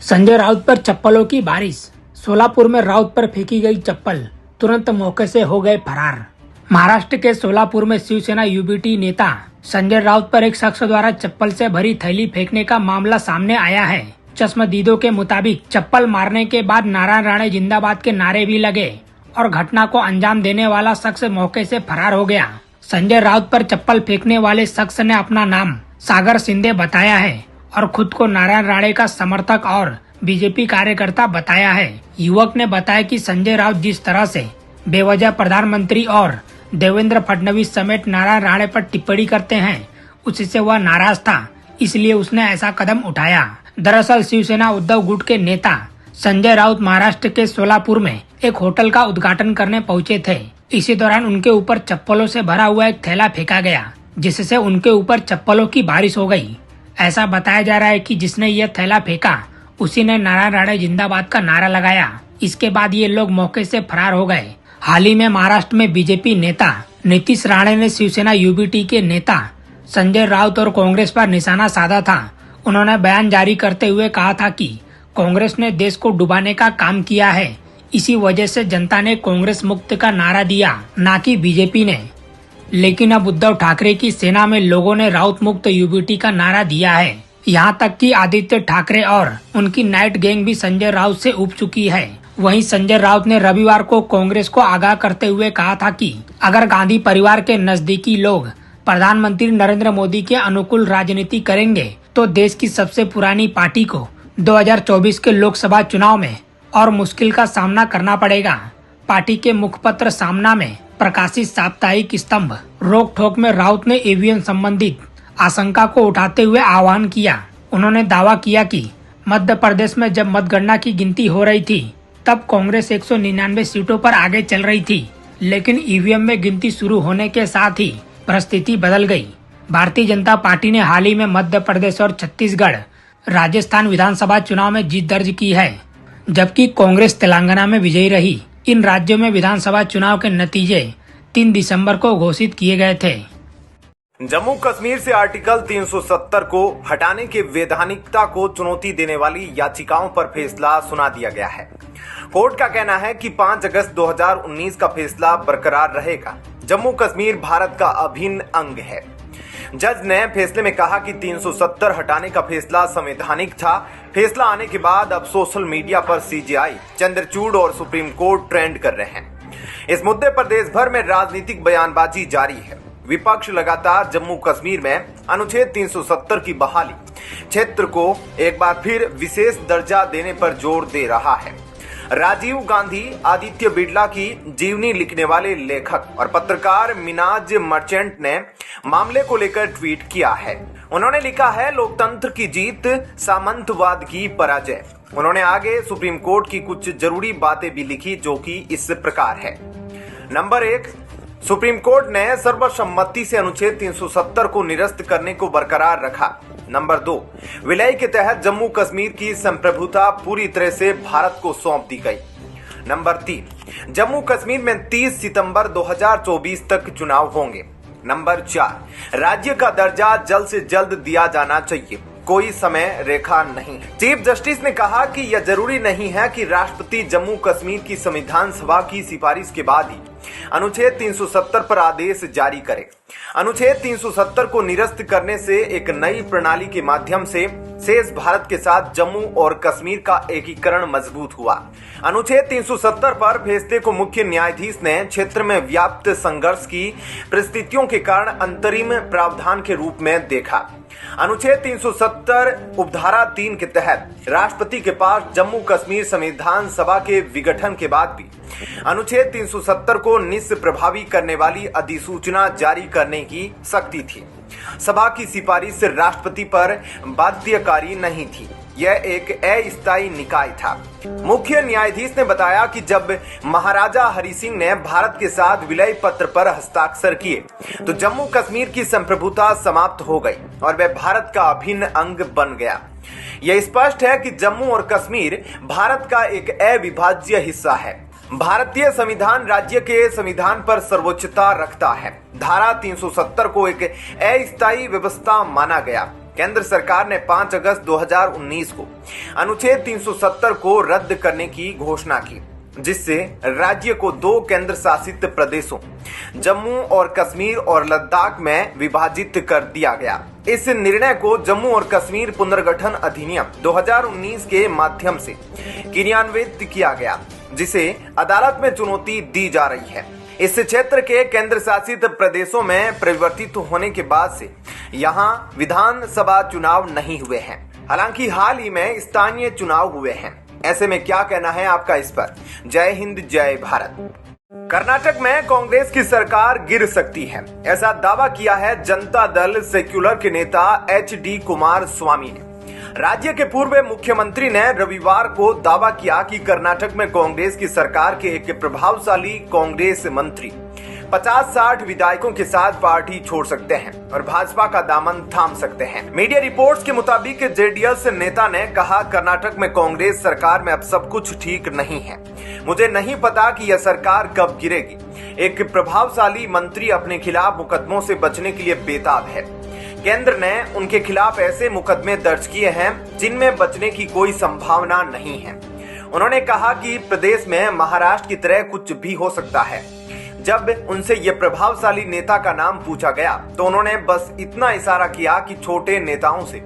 संजय राउत पर चप्पलों की बारिश। सोलापुर में राउत पर फेंकी गई चप्पल, तुरंत मौके से हो गए फरार। महाराष्ट्र के सोलापुर में शिवसेना यूबीटी नेता संजय राउत पर एक शख्स द्वारा चप्पल से भरी थैली फेंकने का मामला सामने आया है। चश्मदीदों के मुताबिक चप्पल मारने के बाद नारायण राणे जिंदाबाद के नारे भी लगे और घटना को अंजाम देने वाला शख्स मौके से फरार हो गया। संजय राउत पर चप्पल फेंकने वाले शख्स ने अपना नाम सागर शिंदे बताया है और खुद को नारायण राणे का समर्थक और बीजेपी कार्यकर्ता बताया है। युवक ने बताया कि संजय राउत जिस तरह से बेवजह प्रधानमंत्री और देवेंद्र फडणवीस समेत नारायण राणे पर टिप्पणी करते हैं, उससे वह नाराज था, इसलिए उसने ऐसा कदम उठाया। दरअसल शिवसेना उद्धव गुट के नेता संजय राउत महाराष्ट्र के सोलापुर में एक होटल का उद्घाटन करने पहुंचे थे। इसी दौरान उनके ऊपर चप्पलों से भरा हुआ एक थैला फेंका गया, जिससे उनके ऊपर चप्पलों की बारिश हो गई। ऐसा बताया जा रहा है कि जिसने यह थैला फेंका उसी ने नारायण राणे जिंदाबाद का नारा लगाया। इसके बाद ये लोग मौके से फरार हो गए। हाल ही में महाराष्ट्र में बीजेपी नेता नीतीश राणे ने शिवसेना यूबीटी के नेता संजय राउत और कांग्रेस पर निशाना साधा था। उन्होंने बयान जारी करते हुए कहा था कि कांग्रेस ने देश को डुबाने का काम किया है, इसी वजह से जनता ने कांग्रेस मुक्त का नारा दिया, न कि बीजेपी ने। लेकिन अब उद्धव ठाकरे की सेना में लोगों ने राउत मुक्त यूबीटी का नारा दिया है। यहाँ तक कि आदित्य ठाकरे और उनकी नाइट गैंग भी संजय राउत से उब चुकी है। वहीं संजय राउत ने रविवार को कांग्रेस को आगाह करते हुए कहा था कि अगर गांधी परिवार के नजदीकी लोग प्रधानमंत्री नरेंद्र मोदी के अनुकूल राजनीति करेंगे तो देश की सबसे पुरानी पार्टी को 2024 के लोकसभा चुनाव में और मुश्किल का सामना करना पड़ेगा। पार्टी के मुखपत्र सामना में प्रकाशित साप्ताहिक स्तंभ रोक ठोक में राउत ने ईवीएम संबंधित आशंका को उठाते हुए आह्वान किया। उन्होंने दावा किया कि मध्य प्रदेश में जब मतगणना की गिनती हो रही थी तब कांग्रेस 199 सीटों पर आगे चल रही थी, लेकिन ईवीएम में गिनती शुरू होने के साथ ही परिस्थिति बदल गई। भारतीय जनता पार्टी ने हाल ही में मध्य प्रदेश और छत्तीसगढ़, राजस्थान विधानसभा चुनाव में जीत दर्ज की है, जबकि कांग्रेस तेलंगाना में विजयी रही। इन राज्यों में विधानसभा चुनाव के नतीजे 3 दिसंबर को घोषित किए गए थे। जम्मू कश्मीर से आर्टिकल 370 को हटाने के वैधानिकता को चुनौती देने वाली याचिकाओं पर फैसला सुना दिया गया है। कोर्ट का कहना है कि 5 अगस्त 2019 का फैसला बरकरार रहेगा। जम्मू कश्मीर भारत का अभिन्न अंग है। जज ने फैसले में कहा कि 370 हटाने का फैसला संवैधानिक था। फैसला आने के बाद अब सोशल मीडिया पर सीजेआई, चंद्रचूड़ और सुप्रीम कोर्ट ट्रेंड कर रहे हैं। इस मुद्दे पर देश भर में राजनीतिक बयानबाजी जारी है। विपक्ष लगातार जम्मू कश्मीर में अनुच्छेद 370 की बहाली, क्षेत्र को एक बार फिर विशेष दर्जा देने पर जोर दे रहा है। राजीव गांधी, आदित्य बिड़ला की जीवनी लिखने वाले लेखक और पत्रकार मिनाज मर्चेंट ने मामले को लेकर ट्वीट किया है। उन्होंने लिखा है, लोकतंत्र की जीत, सामंतवाद की पराजय। उन्होंने आगे सुप्रीम कोर्ट की कुछ जरूरी बातें भी लिखी, जो कि इस प्रकार है। नंबर 1, सुप्रीम कोर्ट ने सर्वसम्मति से अनुच्छेद 370 को निरस्त करने को बरकरार रखा। नंबर 2, विलय के तहत जम्मू कश्मीर की संप्रभुता पूरी तरह से भारत को सौंप दी गई। नंबर 3, जम्मू कश्मीर में 30 सितंबर 2024 तक चुनाव होंगे। नंबर 4, राज्य का दर्जा जल्द से जल्द दिया जाना चाहिए, कोई समय रेखा नहीं। चीफ जस्टिस ने कहा कि यह जरूरी नहीं है कि राष्ट्रपति जम्मू कश्मीर की संविधान सभा की सिफारिश के बाद ही अनुच्छेद 370 पर आदेश जारी करे। अनुच्छेद 370 को निरस्त करने से एक नई प्रणाली के माध्यम से शेष भारत के साथ जम्मू और कश्मीर का एकीकरण मजबूत हुआ। अनुच्छेद 370 पर फैसले को मुख्य न्यायाधीश ने क्षेत्र में व्याप्त संघर्ष की परिस्थितियों के कारण अंतरिम प्रावधान के रूप में देखा। अनुच्छेद 370 उपधारा 3 के तहत राष्ट्रपति के पास जम्मू कश्मीर संविधान सभा के विघटन के बाद भी अनुच्छेद 370 को निष्प्रभावी करने वाली अधिसूचना जारी करने की शक्ति थी। सभा की सिफारिश राष्ट्रपति पर बाध्यकारी नहीं थी, यह एक अस्थायी निकाय था। मुख्य न्यायाधीश ने बताया कि जब महाराजा हरि सिंह ने भारत के साथ विलय पत्र पर हस्ताक्षर किए तो जम्मू कश्मीर की संप्रभुता समाप्त हो गई और वह भारत का अभिन्न अंग बन गया। यह स्पष्ट है कि जम्मू और कश्मीर भारत का एक अविभाज्य हिस्सा है। भारतीय संविधान राज्य के संविधान पर सर्वोच्चता रखता है। धारा 370 को एक अस्थायी व्यवस्था माना गया। केंद्र सरकार ने 5 अगस्त 2019 को अनुच्छेद 370 को रद्द करने की घोषणा की, जिससे राज्य को 2 केंद्र शासित प्रदेशों जम्मू और कश्मीर और लद्दाख में विभाजित कर दिया गया। इस निर्णय को जम्मू और कश्मीर पुनर्गठन अधिनियम 2019 के माध्यम से क्रियान्वित किया गया, जिसे अदालत में चुनौती दी जा रही है। इस क्षेत्र के केंद्र शासित प्रदेशों में परिवर्तित होने के बाद से यहां विधानसभा चुनाव नहीं हुए हैं। हालांकि हाल ही में स्थानीय चुनाव हुए हैं। ऐसे में क्या कहना है आपका इस पर? जय हिंद, जय भारत। कर्नाटक में कांग्रेस की सरकार गिर सकती है, ऐसा दावा किया है जनता दल सेक्युलर के नेता HD कुमारस्वामी ने। राज्य के पूर्व मुख्यमंत्री ने रविवार को दावा किया कि कर्नाटक में कांग्रेस की सरकार के एक प्रभावशाली कांग्रेस मंत्री 50-60 विधायकों के साथ पार्टी छोड़ सकते हैं और भाजपा का दामन थाम सकते हैं। मीडिया रिपोर्ट्स के मुताबिक JDS नेता ने कहा, कर्नाटक में कांग्रेस सरकार में अब सब कुछ ठीक नहीं है। मुझे नहीं पता कि यह सरकार कब गिरेगी। एक प्रभावशाली मंत्री अपने खिलाफ मुकदमों से बचने के लिए बेताब है। केंद्र ने उनके खिलाफ ऐसे मुकदमे दर्ज किए हैं जिनमें बचने की कोई संभावना नहीं है। उन्होंने कहा कि प्रदेश में महाराष्ट्र की तरह कुछ भी हो सकता है। जब उनसे ये प्रभावशाली नेता का नाम पूछा गया तो उन्होंने बस इतना इशारा किया कि छोटे नेताओं से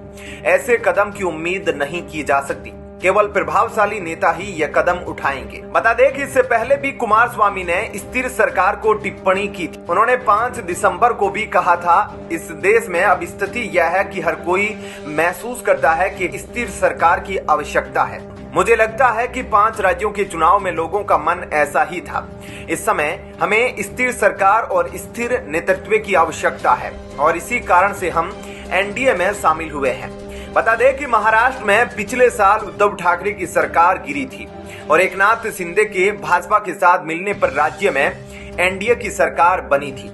ऐसे कदम की उम्मीद नहीं की जा सकती, केवल प्रभावशाली नेता ही यह कदम उठाएंगे। बता दें कि इससे पहले भी कुमारस्वामी ने स्थिर सरकार को टिप्पणी की थी। उन्होंने 5 दिसंबर को भी कहा था, इस देश में अब स्थिति यह है कि हर कोई महसूस करता है कि स्थिर सरकार की आवश्यकता है। मुझे लगता है कि 5 राज्यों के चुनाव में लोगों का मन ऐसा ही था। इस समय हमें स्थिर सरकार और स्थिर नेतृत्व की आवश्यकता है और इसी कारण से हम NDA में शामिल हुए हैं। बता दें कि महाराष्ट्र में पिछले साल उद्धव ठाकरे की सरकार गिरी थी और एकनाथ शिंदे के भाजपा के साथ मिलने पर राज्य में NDA की सरकार बनी थी।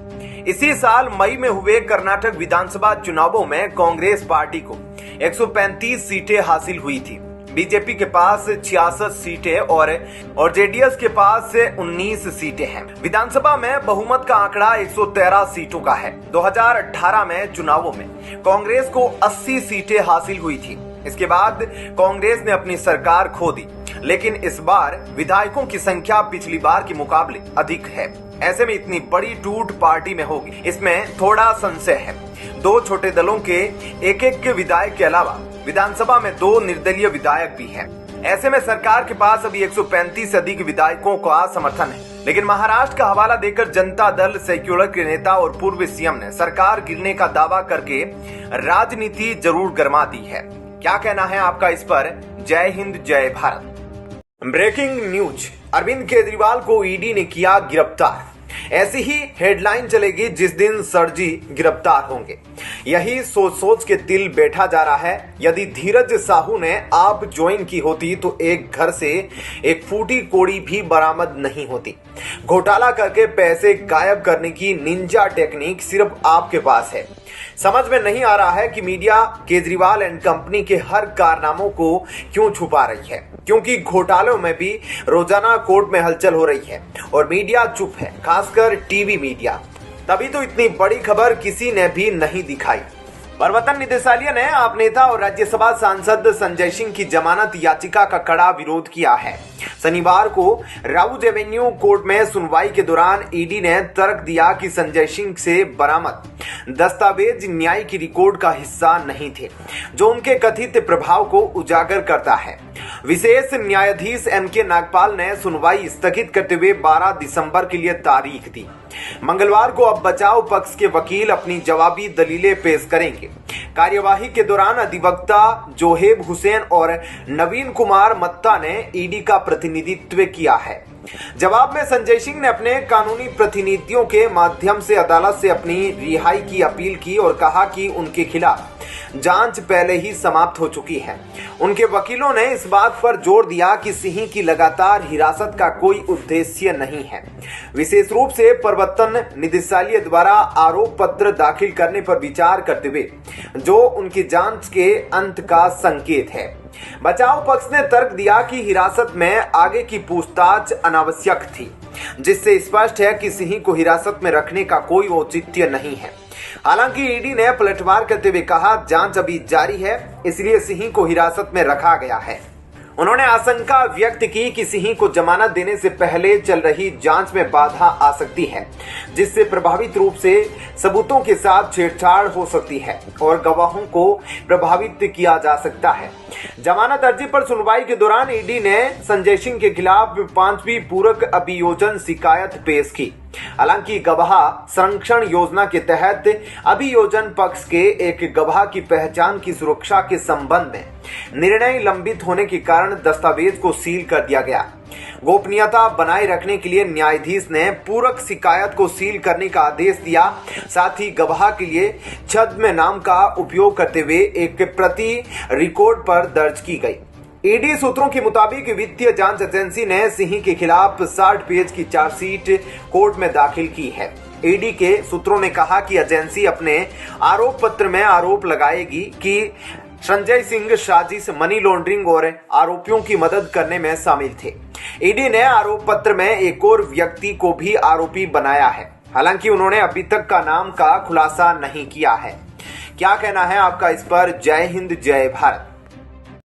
इसी साल मई में हुए कर्नाटक विधानसभा चुनावों में कांग्रेस पार्टी को 135 सीटें हासिल हुई थी। बीजेपी के पास 66 सीटें और JDS के पास 19 सीटें हैं। विधानसभा में बहुमत का आंकड़ा 113 सीटों का है। 2018 में चुनावों में कांग्रेस को 80 सीटें हासिल हुई थी। इसके बाद कांग्रेस ने अपनी सरकार खो दी, लेकिन इस बार विधायकों की संख्या पिछली बार के मुकाबले अधिक है। ऐसे में इतनी बड़ी टूट पार्टी में होगी, इसमें थोड़ा संशय है। 2 छोटे दलों के एक विधायक के अलावा विधानसभा में 2 निर्दलीय विधायक भी हैं। ऐसे में सरकार के पास अभी 135 से अधिक विधायकों का समर्थन है। लेकिन महाराष्ट्र का हवाला देकर जनता दल सेक्युलर के नेता और पूर्व CM ने सरकार गिरने का दावा करके राजनीति जरूर गरमा दी है। क्या कहना है आपका इस पर? जय हिंद, जय भारत। ब्रेकिंग न्यूज, अरविंद केजरीवाल को ED ने किया गिरफ्तार। ऐसी ही हेडलाइन चलेगी जिस दिन सर जी गिरफ्तार होंगे। यही सोच सोच के दिल बैठा जा रहा है। यदि धीरज साहू ने आप ज्वाइन की होती तो एक घर से एक फूटी कोड़ी भी बरामद नहीं होती। घोटाला करके पैसे गायब करने की निंजा टेक्निक सिर्फ आपके पास है। समझ में नहीं आ रहा है कि मीडिया केजरीवाल एंड कंपनी के हर कारनामों को क्यों छुपा रही है, क्योंकि घोटालों में भी रोजाना कोर्ट में हलचल हो रही है और मीडिया चुप है, खासकर टीवी मीडिया। तभी तो इतनी बड़ी खबर किसी ने भी नहीं दिखाई। प्रवर्तन निदेशालय ने आप नेता और राज्यसभा सांसद संजय सिंह की जमानत याचिका का कड़ा विरोध किया है। शनिवार को राउज एवेन्यू कोर्ट में सुनवाई के दौरान ED ने तर्क दिया कि संजय सिंह से बरामद दस्तावेज न्याय की रिकॉर्ड का हिस्सा नहीं थे, जो उनके कथित प्रभाव को उजागर करता है। विशेष न्यायाधीश MK नागपाल ने सुनवाई स्थगित करते हुए 12 दिसंबर के लिए तारीख दी। मंगलवार को अब बचाव पक्ष के वकील अपनी जवाबी दलीलें पेश करेंगे। कार्यवाही के दौरान अधिवक्ता जोहेब हुसैन और नवीन कुमार मत्ता ने ED का प्रतिनिधित्व किया है। जवाब में संजय सिंह ने अपने कानूनी प्रतिनिधियों के माध्यम से अदालत से अपनी रिहाई की अपील की और कहा कि उनके खिलाफ जांच पहले ही समाप्त हो चुकी है। उनके वकीलों ने इस बात पर जोर दिया कि सिंह की लगातार हिरासत का कोई उद्देश्य नहीं है, विशेष रूप से प्रवर्तन निदेशालय द्वारा आरोप पत्र दाखिल करने पर विचार करते हुए, जो उनकी जांच के अंत का संकेत है। बचाव पक्ष ने तर्क दिया कि हिरासत में आगे की पूछताछ अनावश्यक थी, जिससे स्पष्ट है कि सिंह को हिरासत में रखने का कोई औचित्य नहीं है। हालांकि ईडी ने पलटवार करते हुए कहा, जांच अभी जारी है, इसलिए सिंह को हिरासत में रखा गया है। उन्होंने आशंका व्यक्त की कि सिंह को जमानत देने से पहले चल रही जांच में बाधा आ सकती है, जिससे प्रभावित रूप से सबूतों के साथ छेड़छाड़ हो सकती है और गवाहों को प्रभावित किया जा सकता है। जमानत अर्जी पर सुनवाई के दौरान ईडी ने संजय सिंह के खिलाफ 5वीं पूरक अभियोजन शिकायत पेश की। हालांकि गवाह संरक्षण योजना के तहत अभियोजन पक्ष के एक गवाह की पहचान की सुरक्षा के संबंध में निर्णय लंबित होने के कारण दस्तावेज को सील कर दिया गया। गोपनीयता बनाए रखने के लिए न्यायाधीश ने पूरक शिकायत को सील करने का आदेश दिया। साथ ही गवाह के लिए छद्म नाम का उपयोग करते हुए एक प्रति रिकॉर्ड पर दर्ज की गई। ईडी सूत्रों के मुताबिक वित्तीय जांच एजेंसी ने सिंह के खिलाफ 60 पेज की चार्जशीट कोर्ट में दाखिल की है। ईडी के सूत्रों ने कहा कि एजेंसी अपने आरोप पत्र में आरोप लगाएगी कि संजय सिंह साजिश, मनी लॉन्ड्रिंग और आरोपियों की मदद करने में शामिल थे। ईडी ने आरोप पत्र में एक और व्यक्ति को भी आरोपी बनाया है। हालांकि उन्होंने अभी तक का नाम का खुलासा नहीं किया है। क्या कहना है आपका इस पर? जय हिंद, जय भारत।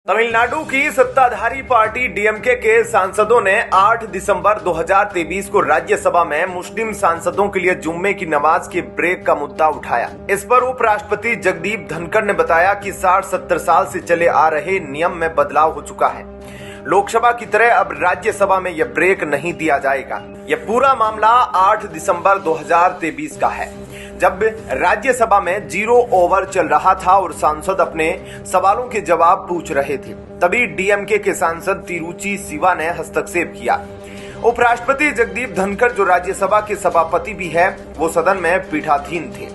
तमिलनाडु की सत्ताधारी पार्टी डीएमके के सांसदों ने 8 दिसंबर 2023 को राज्यसभा में मुस्लिम सांसदों के लिए जुम्मे की नमाज के ब्रेक का मुद्दा उठाया। इस पर उपराष्ट्रपति जगदीप धनखड़ ने बताया कि 60-70 साल से चले आ रहे नियम में बदलाव हो चुका है। लोकसभा की तरह अब राज्यसभा में यह ब्रेक नहीं दिया जाएगा। यह पूरा मामला 8 दिसंबर 2023 का है, जब राज्यसभा में 0 ओवर चल रहा था और सांसद अपने सवालों के जवाब पूछ रहे थे। तभी डीएमके के सांसद तिरुचि सिवा ने हस्तक्षेप किया। उपराष्ट्रपति जगदीप धनखड़, जो राज्यसभा के सभापति भी है, वो सदन में पीठासीन थे।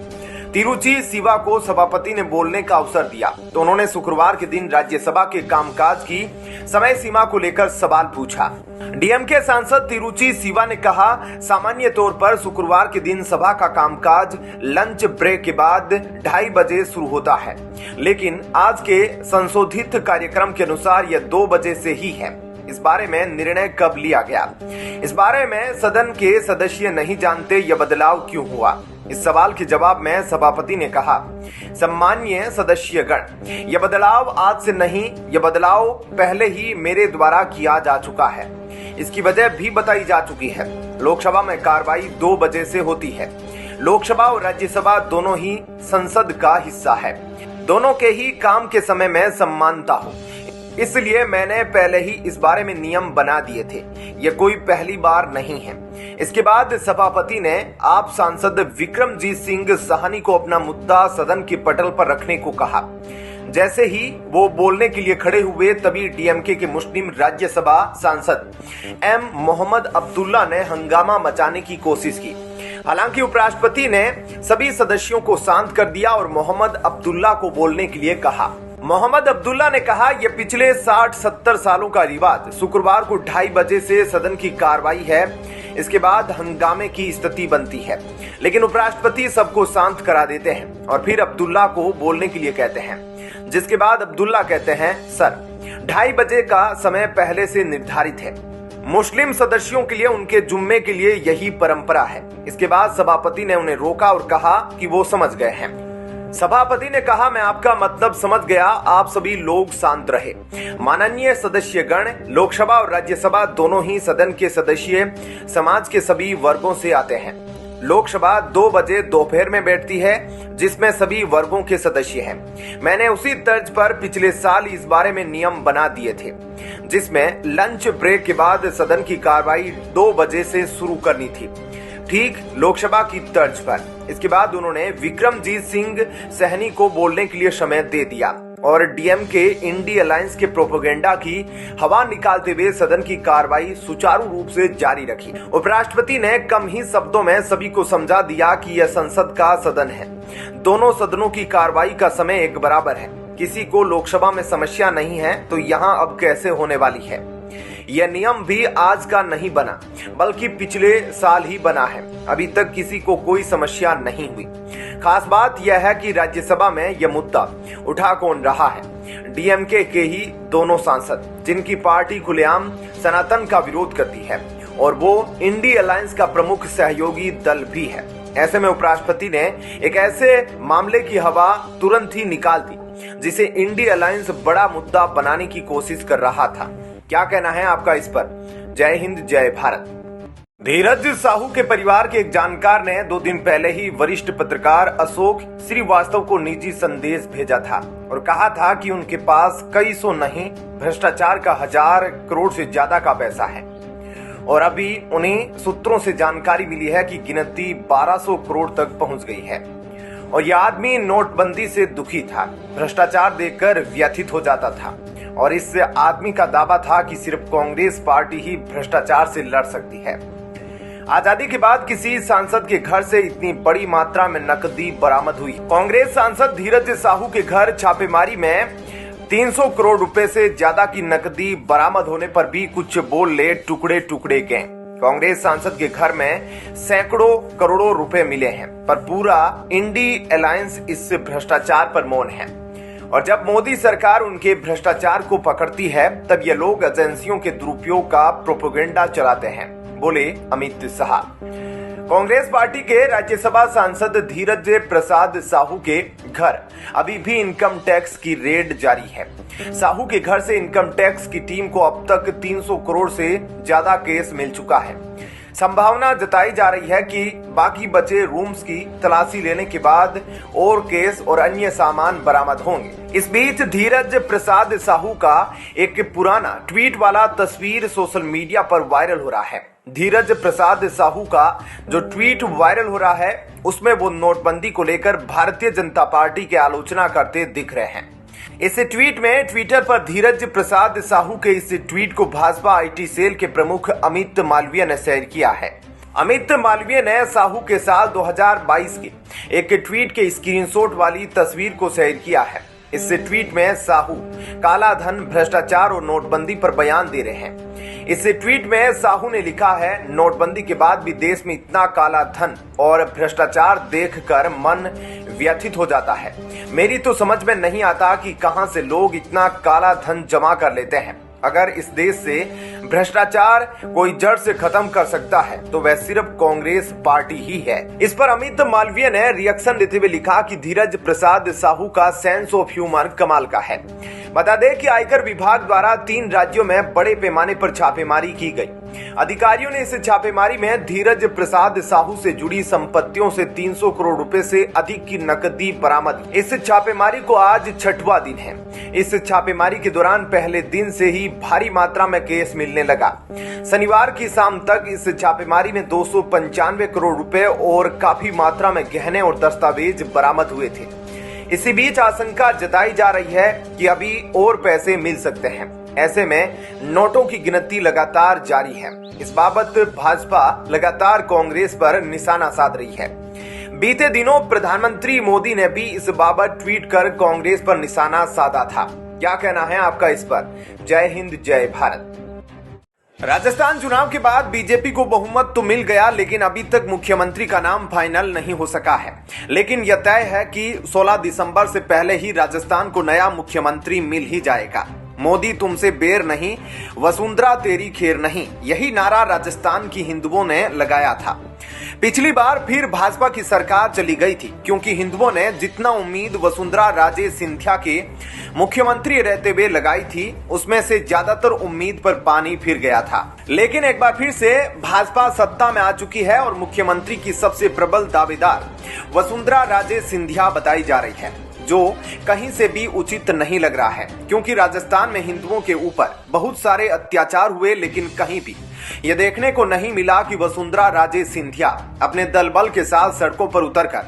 तिरुचि सिवा को सभापति ने बोलने का अवसर दिया तो उन्होंने शुक्रवार के दिन राज्यसभा के कामकाज की समय सीमा को लेकर सवाल पूछा। डीएमके सांसद तिरुचि सिवा ने कहा, सामान्य तौर पर शुक्रवार के दिन सभा का कामकाज लंच ब्रेक के बाद 2:30 बजे शुरू होता है, लेकिन आज के संशोधित कार्यक्रम के अनुसार यह 2 बजे से ही है। इस बारे में निर्णय कब लिया गया, इस बारे में सदन के सदस्य नहीं जानते। यह बदलाव क्यों हुआ? इस सवाल के जवाब में सभापति ने कहा, सम्मानीय सदस्यगण, यह बदलाव आज से नहीं, यह बदलाव पहले ही मेरे द्वारा किया जा चुका है। इसकी वजह भी बताई जा चुकी है। लोकसभा में कार्रवाई 2 बजे से होती है। लोकसभा और राज्यसभा दोनों ही संसद का हिस्सा है। दोनों के ही काम के समय में समानता हो, इसलिए मैंने पहले ही इस बारे में नियम बना दिए थे। यह कोई पहली बार नहीं है। इसके बाद सभापति ने आप सांसद विक्रमजीत सिंह साहनी को अपना मुद्दा सदन के पटल पर रखने को कहा। जैसे ही वो बोलने के लिए खड़े हुए, तभी डीएमके के मुस्लिम राज्यसभा सांसद एम मोहम्मद अब्दुल्ला ने हंगामा मचाने की कोशिश की। हालांकि उपराष्ट्रपति ने सभी सदस्यों को शांत कर दिया और मोहम्मद अब्दुल्ला को बोलने के लिए कहा। मोहम्मद अब्दुल्ला ने कहा, यह पिछले 60-70 सालों का रिवाज, शुक्रवार को 2:30 बजे से सदन की कार्रवाई है, इसके बाद हंगामे की स्थिति बनती है। लेकिन उपराष्ट्रपति सबको शांत करा देते हैं और फिर अब्दुल्ला को बोलने के लिए कहते हैं, जिसके बाद अब्दुल्ला कहते हैं, सर 2:30 बजे का समय पहले से निर्धारित है। मुस्लिम सदस्यों के लिए उनके जुम्मे के लिए यही परंपरा है। इसके बाद सभापति ने उन्हें रोका और कहा कि वो समझ गए हैं। सभापति ने कहा, मैं आपका मतलब समझ गया, आप सभी लोग शांत रहे। माननीय सदस्यगण, लोकसभा और राज्यसभा दोनों ही सदन के सदस्य समाज के सभी वर्गों से आते हैं। लोकसभा 2 बजे दोपहर में बैठती है, जिसमें सभी वर्गों के सदस्य हैं। मैंने उसी तर्ज पर पिछले साल इस बारे में नियम बना दिए थे, जिसमें लंच ब्रेक के बाद सदन की कार्रवाई 2 बजे से शुरू करनी थी, ठीक लोकसभा की तर्ज पर। इसके बाद उन्होंने विक्रमजीत सिंह साहनी को बोलने के लिए समय दे दिया और डीएमके इंडी अलायंस के प्रोपेगेंडा की हवा निकालते हुए सदन की कार्रवाई सुचारू रूप से जारी रखी। उपराष्ट्रपति ने कम ही शब्दों में सभी को समझा दिया कि यह संसद का सदन है। दोनों सदनों की कार्रवाई का समय एक बराबर है। किसी को लोकसभा में समस्या नहीं है तो यहाँ अब कैसे होने वाली है? यह नियम भी आज का नहीं बना, बल्कि पिछले साल ही बना है। अभी तक किसी को कोई समस्या नहीं हुई। खास बात यह है कि राज्यसभा में यह मुद्दा उठा कौन रहा है? डीएमके के ही दोनों सांसद, जिनकी पार्टी खुलेआम सनातन का विरोध करती है और वो इंडी अलायंस का प्रमुख सहयोगी दल भी है। ऐसे में उपराष्ट्रपति ने एक ऐसे मामले की हवा तुरंत ही निकाल दी जिसे इंडी अलायंस बड़ा मुद्दा बनाने की कोशिश कर रहा था। क्या कहना है आपका इस पर? जय हिंद, जय भारत। धीरज साहू के परिवार के एक जानकार ने 2 दिन पहले ही वरिष्ठ पत्रकार अशोक श्रीवास्तव को निजी संदेश भेजा था और कहा था कि उनके पास कई सौ नहीं, भ्रष्टाचार का 1000 करोड़ से ज्यादा का पैसा है। और अभी उन्हें सूत्रों से जानकारी मिली है कि गिनती 1200 करोड़ तक पहुंच गई है। और यह आदमी नोटबंदी से दुखी था, भ्रष्टाचार देखकर व्यथित हो जाता था और इस आदमी का दावा था कि सिर्फ कांग्रेस पार्टी ही भ्रष्टाचार से लड़ सकती है। आजादी के बाद किसी सांसद के घर से इतनी बड़ी मात्रा में नकदी बरामद हुई। कांग्रेस सांसद धीरज साहू के घर छापेमारी में 300 करोड़ रुपए से ज्यादा की नकदी बरामद होने पर भी कुछ बोल ले टुकड़े टुकड़े गए। कांग्रेस सांसद के घर में सैकड़ों करोड़ों रुपए मिले हैं, पर पूरा इंडी अलायंस इस भ्रष्टाचार पर मौन है। और जब मोदी सरकार उनके भ्रष्टाचार को पकड़ती है, तब ये लोग एजेंसियों के दुरुपयोग का प्रोपेगेंडा चलाते हैं, बोले अमित शाह। कांग्रेस पार्टी के राज्यसभा सांसद धीरज प्रसाद साहू के घर अभी भी इनकम टैक्स की रेड जारी है। साहू के घर से इनकम टैक्स की टीम को अब तक 300 करोड़ से ज्यादा केस मिल चुका है। संभावना जताई जा रही है कि बाकी बचे रूम्स की तलाशी लेने के बाद और केस और अन्य सामान बरामद होंगे। इस बीच धीरज प्रसाद साहू का एक पुराना ट्वीट वाला तस्वीर सोशल मीडिया पर वायरल हो रहा है। धीरज प्रसाद साहू का जो ट्वीट वायरल हो रहा है, उसमें वो नोटबंदी को लेकर भारतीय जनता पार्टी की आलोचना करते दिख रहे हैं। इस ट्वीट में ट्विटर पर धीरज प्रसाद साहू के इस ट्वीट को भाजपा आईटी सेल के प्रमुख अमित मालवीय ने शेयर किया है। अमित मालवीय ने साहू के साल 2022 के एक ट्वीट के स्क्रीनशॉट वाली तस्वीर को शेयर किया है। इस ट्वीट में साहू काला धन, भ्रष्टाचार और नोटबंदी पर बयान दे रहे हैं। इस ट्वीट में साहू ने लिखा है, नोटबंदी के बाद भी देश में इतना काला धन और भ्रष्टाचार देखकर मन व्यथित हो जाता है। मेरी तो समझ में नहीं आता कि कहां से लोग इतना काला धन जमा कर लेते हैं। अगर इस देश से भ्रष्टाचार कोई जड़ से खत्म कर सकता है तो वह सिर्फ कांग्रेस पार्टी ही है। इस पर अमित मालवीय ने रिएक्शन देते हुए लिखा कि धीरज प्रसाद साहू का सेंस ऑफ ह्यूमर कमाल का है। बता दें कि आयकर विभाग द्वारा 3 राज्यों में बड़े पैमाने पर छापेमारी की गई। अधिकारियों ने इस छापेमारी में धीरज प्रसाद साहू से जुड़ी संपत्तियों से 300 करोड़ रुपए से अधिक की नकदी बरामद। इस छापेमारी को आज 6वां दिन है। इस छापेमारी के दौरान पहले दिन से ही भारी मात्रा में केस मिलने लगा। शनिवार की शाम तक इस छापेमारी में 295 करोड़ रुपए और काफी मात्रा में गहने और दस्तावेज बरामद हुए थे। इसी बीच आशंका जताई जा रही है कि अभी और पैसे मिल सकते हैं। ऐसे में नोटों की गिनती लगातार जारी है। इस बाबत भाजपा लगातार कांग्रेस पर निशाना साध रही है। बीते दिनों प्रधानमंत्री मोदी ने भी इस बाबत ट्वीट कर कांग्रेस पर निशाना साधा था। क्या कहना है आपका इस पर? जय हिंद, जय भारत। राजस्थान चुनाव के बाद बीजेपी को बहुमत तो मिल गया, लेकिन अभी तक मुख्यमंत्री का नाम फाइनल नहीं हो सका है। लेकिन यह तय है कि 16 दिसंबर से पहले ही राजस्थान को नया मुख्यमंत्री मिल ही जाएगा। मोदी तुमसे बेर नहीं, वसुंधरा तेरी खेर नहीं, यही नारा राजस्थान की हिंदुओं ने लगाया था। पिछली बार फिर भाजपा की सरकार चली गई थी, क्योंकि हिंदुओं ने जितना उम्मीद वसुंधरा राजे सिंधिया के मुख्यमंत्री रहते हुए लगाई थी, उसमें से ज्यादातर उम्मीद पर पानी फिर गया था। लेकिन एक बार फिर से भाजपा सत्ता में आ चुकी है और मुख्यमंत्री की सबसे प्रबल दावेदार वसुंधरा राजे सिंधिया बताई जा रही है, जो कहीं से भी उचित नहीं लग रहा है। क्योंकि राजस्थान में हिंदुओं के ऊपर बहुत सारे अत्याचार हुए, लेकिन कहीं भी यह देखने को नहीं मिला कि वसुंधरा राजे सिंधिया अपने दल बल के साथ सड़कों पर उतरकर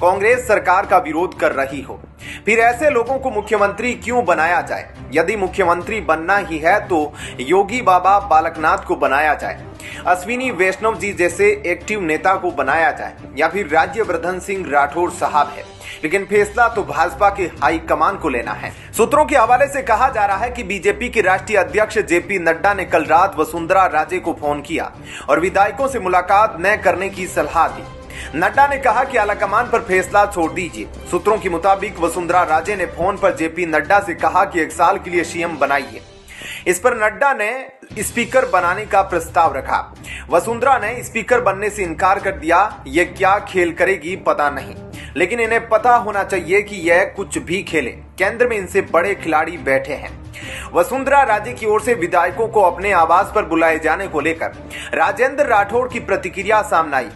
कांग्रेस सरकार का विरोध कर रही हो। फिर ऐसे लोगों को मुख्यमंत्री क्यों बनाया जाए? यदि मुख्यमंत्री बनना ही है तो योगी बाबा बालकनाथ को बनाया जाए, अश्विनी वैष्णव जी जैसे एक्टिव नेता को बनाया जाए, या फिर राज्यवर्धन सिंह राठौर साहब है। लेकिन फैसला तो भाजपा के हाईकमान को लेना है। सूत्रों के हवाले से कहा जा रहा है कि बीजेपी के राष्ट्रीय अध्यक्ष जेपी नड्डा ने कल रात वसुंधरा राजे को फोन किया और विधायकों से मुलाकात न करने की सलाह दी। नड्डा ने कहा कि आलाकमान पर फैसला छोड़ दीजिए। सूत्रों के मुताबिक वसुंधरा राजे ने फोन पर जेपी नड्डा से कहा कि 1 साल के लिए सीएम बनाइए। इस पर नड्डा ने स्पीकर बनाने का प्रस्ताव रखा। वसुंधरा ने स्पीकर बनने से इनकार कर दिया। ये क्या खेल करेगी पता नहीं, लेकिन इन्हें पता होना चाहिए कि यह कुछ भी खेले, केंद्र में इनसे बड़े खिलाड़ी बैठे हैं। वसुंधरा राजे की ओर से विधायकों को अपने आवास पर बुलाए जाने को लेकर राजेंद्र राठौड़ की प्रतिक्रिया सामने आई।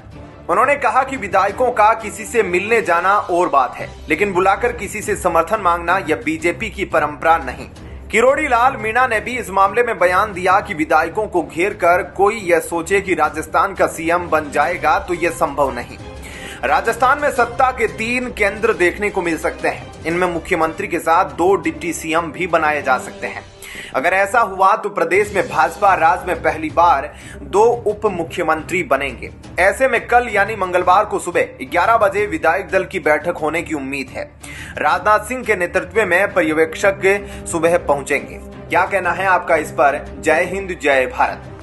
उन्होंने कहा कि विधायकों का किसी से मिलने जाना और बात है, लेकिन बुलाकर किसी से समर्थन मांगना यह बीजेपी की परंपरा नहीं। किरोड़ी लाल मीणा ने भी इस मामले में बयान दिया कि विधायकों को घेर कर कोई यह सोचे कि राजस्थान का सीएम बन जाएगा तो यह संभव नहीं। राजस्थान में सत्ता के 3 केंद्र देखने को मिल सकते हैं। इनमें मुख्यमंत्री के साथ 2 डिप्टी सीएम भी बनाए जा सकते हैं। अगर ऐसा हुआ तो प्रदेश में भाजपा राज में पहली बार 2 उप मुख्यमंत्री बनेंगे। ऐसे में कल यानी मंगलवार को सुबह 11 बजे विधायक दल की बैठक होने की उम्मीद है। राजनाथ सिंह के नेतृत्व में पर्यवेक्षक सुबह पहुंचेंगे। क्या कहना है आपका इस पर? जय हिंद, जय भारत।